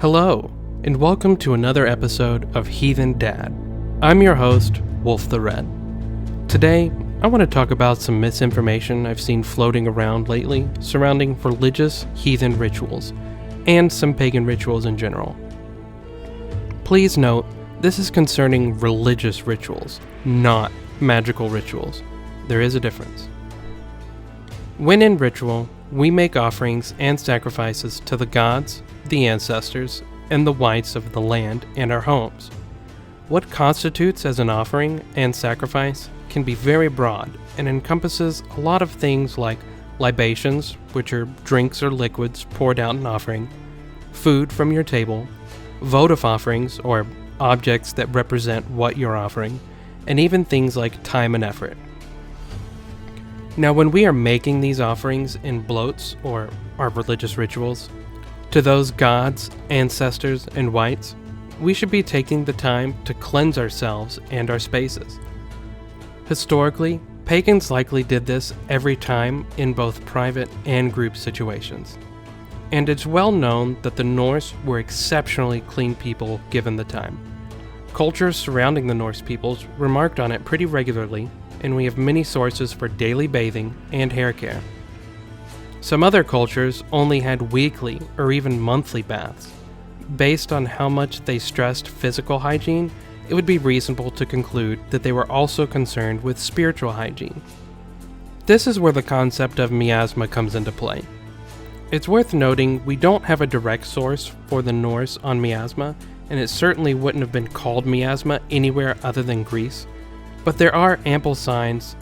Hello, and welcome to another episode of Heathen Dad. I'm your host, Wolf the Red. Today, I want to talk about some misinformation I've seen floating around lately surrounding religious heathen rituals, and some pagan rituals in general. Please note, this is concerning religious rituals, not magical rituals. There is a difference. When in ritual, we make offerings and sacrifices to the gods, the ancestors, and the whites of the land and our homes. What constitutes as an offering and sacrifice can be very broad and encompasses a lot of things like libations, which are drinks or liquids poured out in offering, food from your table, votive offerings or objects that represent what you're offering, and even things like time and effort. Now, when we are making these offerings in bloats or our religious rituals to those gods, ancestors, and whites, we should be taking the time to cleanse ourselves and our spaces. Historically, pagans likely did this every time in both private and group situations. And it's well known that the Norse were exceptionally clean people given the time. Cultures surrounding the Norse peoples remarked on it pretty regularly, and we have many sources for daily bathing and hair care. Some other cultures only had weekly or even monthly baths. Based on how much they stressed physical hygiene, it would be reasonable to conclude that they were also concerned with spiritual hygiene. This is where the concept of miasma comes into play. It's worth noting we don't have a direct source for the Norse on miasma, and it certainly wouldn't have been called miasma anywhere other than Greece. But there are ample signs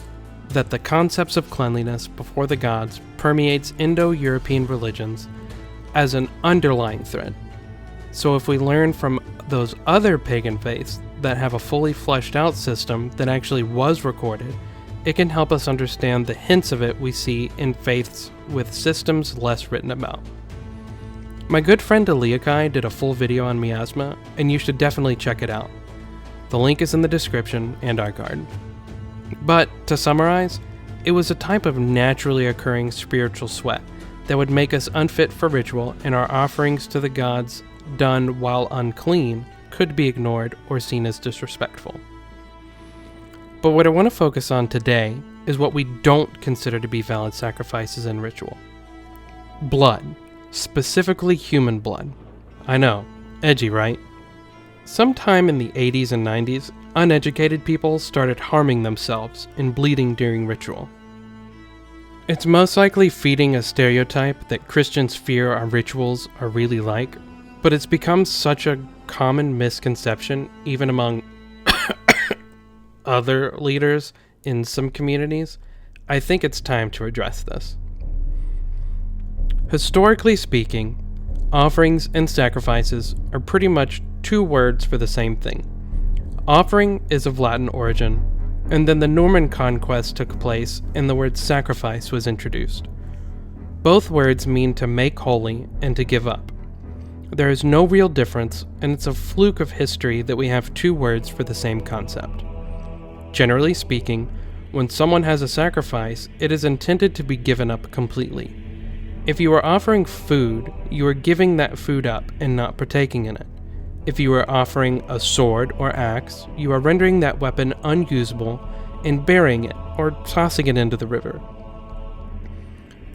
that the concepts of cleanliness before the gods permeates Indo-European religions as an underlying thread. So if we learn from those other pagan faiths that have a fully fleshed out system that actually was recorded, it can help us understand the hints of it we see in faiths with systems less written about. My good friend Eliakai did a full video on miasma, and you should definitely check it out. The link is in the description and our card. But, to summarize, it was a type of naturally occurring spiritual sweat that would make us unfit for ritual, and our offerings to the gods done while unclean could be ignored or seen as disrespectful. But what I want to focus on today is what we don't consider to be valid sacrifices in ritual. Blood, specifically human blood. I know, edgy, right? Sometime in the 80s and 90s, uneducated people started harming themselves and bleeding during ritual. It's most likely feeding a stereotype that Christians fear our rituals are really like, but it's become such a common misconception even among other leaders in some communities. I think it's time to address this. Historically speaking, offerings and sacrifices are pretty much two words for the same thing. Offering is of Latin origin, and then the Norman conquest took place and the word sacrifice was introduced. Both words mean to make holy and to give up. There is no real difference, and it's a fluke of history that we have two words for the same concept. Generally speaking, when someone has a sacrifice, it is intended to be given up completely. If you are offering food, you are giving that food up and not partaking in it. If you are offering a sword or axe, you are rendering that weapon unusable and burying it or tossing it into the river.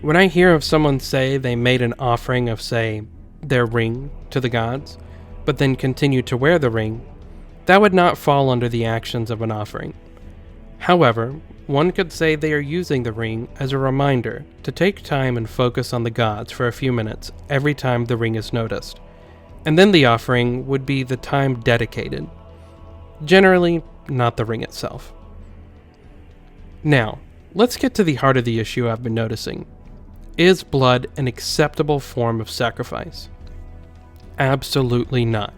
When I hear of someone say they made an offering of, say, their ring to the gods, but then continue to wear the ring, that would not fall under the actions of an offering. However, one could say they are using the ring as a reminder to take time and focus on the gods for a few minutes every time the ring is noticed. And then the offering would be the time dedicated. Generally, not the ring itself. Now, let's get to the heart of the issue I've been noticing. Is blood an acceptable form of sacrifice? Absolutely not.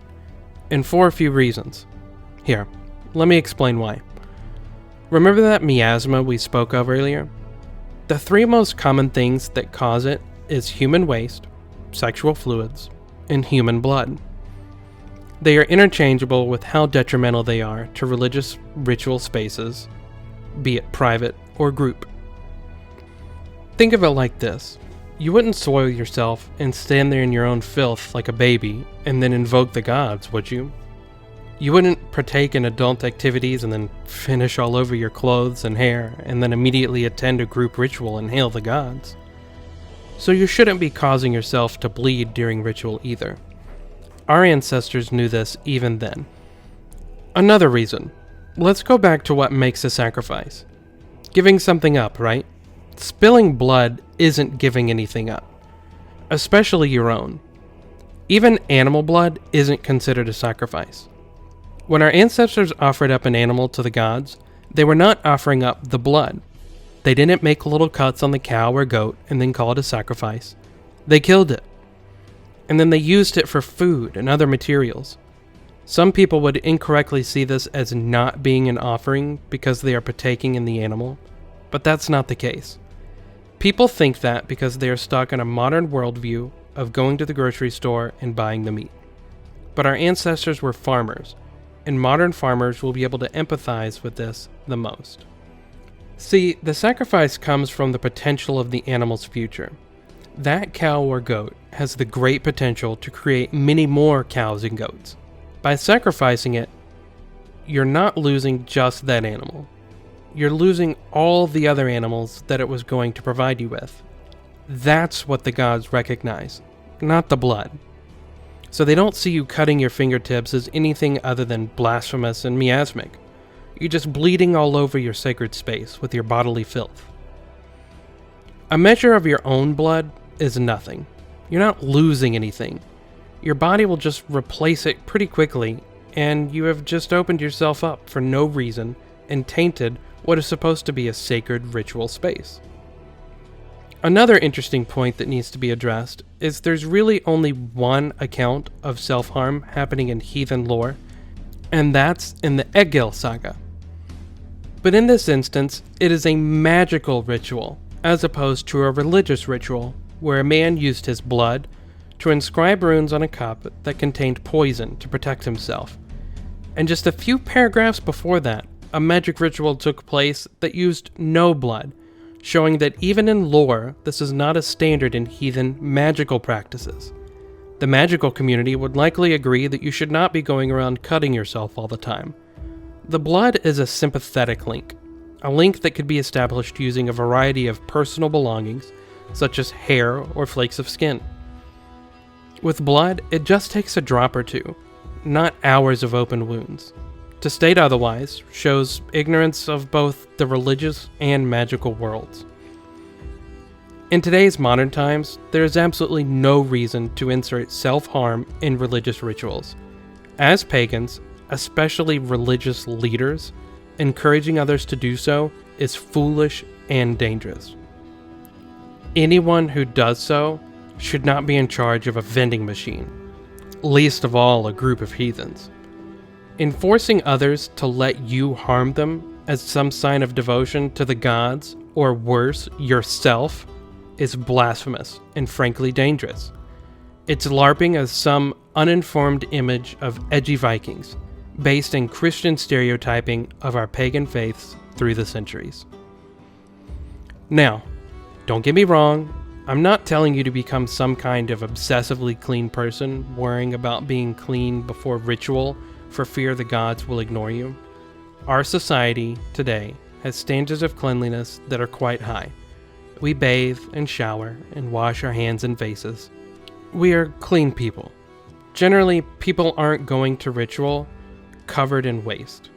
And for a few reasons. Here, let me explain why. Remember that miasma we spoke of earlier? The three most common things that cause it is human waste, sexual fluids, and human blood. They are interchangeable with how detrimental they are to religious ritual spaces, be it private or group. Think of it like this. You wouldn't soil yourself and stand there in your own filth like a baby and then invoke the gods, would you? You wouldn't partake in adult activities and then finish all over your clothes and hair and then immediately attend a group ritual and hail the gods. So you shouldn't be causing yourself to bleed during ritual either. Our ancestors knew this even then. Another reason. Let's go back to what makes a sacrifice. Giving something up, right? Spilling blood isn't giving anything up, especially your own. Even animal blood isn't considered a sacrifice. When our ancestors offered up an animal to the gods, they were not offering up the blood. They didn't make little cuts on the cow or goat and then call it a sacrifice. They killed it. And then they used it for food and other materials. Some people would incorrectly see this as not being an offering because they are partaking in the animal, but that's not the case. People think that because they are stuck in a modern worldview of going to the grocery store and buying the meat. But our ancestors were farmers, and modern farmers will be able to empathize with this the most. See, the sacrifice comes from the potential of the animal's future. That cow or goat has the great potential to create many more cows and goats. By sacrificing it, you're not losing just that animal. You're losing all the other animals that it was going to provide you with. That's what the gods recognize, not the blood. So they don't see you cutting your fingertips as anything other than blasphemous and miasmic. You're just bleeding all over your sacred space with your bodily filth. A measure of your own blood is nothing. You're not losing anything. Your body will just replace it pretty quickly, and you have just opened yourself up for no reason and tainted what is supposed to be a sacred ritual space. Another interesting point that needs to be addressed is there's really only one account of self-harm happening in heathen lore, and that's in the Egil saga. But in this instance, it is a magical ritual, as opposed to a religious ritual, where a man used his blood to inscribe runes on a cup that contained poison to protect himself. And just a few paragraphs before that, a magic ritual took place that used no blood, showing that even in lore, this is not a standard in heathen magical practices. The magical community would likely agree that you should not be going around cutting yourself all the time. The blood is a sympathetic link, a link that could be established using a variety of personal belongings, such as hair or flakes of skin. With blood, it just takes a drop or two, not hours of open wounds. To state otherwise shows ignorance of both the religious and magical worlds. In today's modern times, there is absolutely no reason to insert self-harm in religious rituals. As pagans, especially religious leaders, encouraging others to do so is foolish and dangerous. Anyone who does so should not be in charge of a vending machine, least of all a group of heathens. Enforcing others to let you harm them as some sign of devotion to the gods, or worse, yourself, is blasphemous and frankly dangerous. It's LARPing as some uninformed image of edgy Vikings, based in Christian stereotyping of our pagan faiths through the centuries. Now, don't get me wrong, I'm not telling you to become some kind of obsessively clean person worrying about being clean before ritual for fear the gods will ignore you. Our society today has standards of cleanliness that are quite high. We bathe and shower and wash our hands and faces. We are clean people. Generally, people aren't going to ritual covered in waste.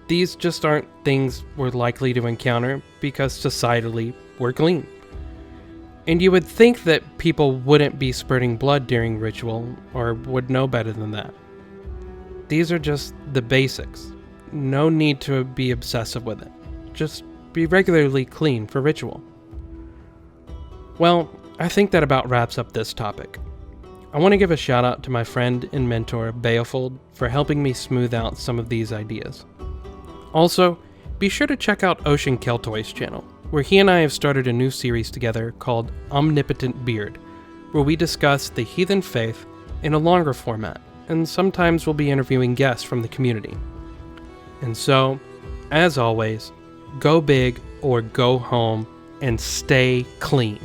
These just aren't things we're likely to encounter because societally we're clean. And you would think that people wouldn't be spurting blood during ritual or would know better than that. These are just the basics. No need to be obsessive with it. Just be regularly clean for ritual. Well, I think that about wraps up this topic. I want to give a shout out to my friend and mentor, Beofold, for helping me smooth out some of these ideas. Also, be sure to check out Ocean Keltoy's channel, where he and I have started a new series together called Omnipotent Beard, where we discuss the heathen faith in a longer format, and sometimes we'll be interviewing guests from the community. And so, as always, go big or go home and stay clean.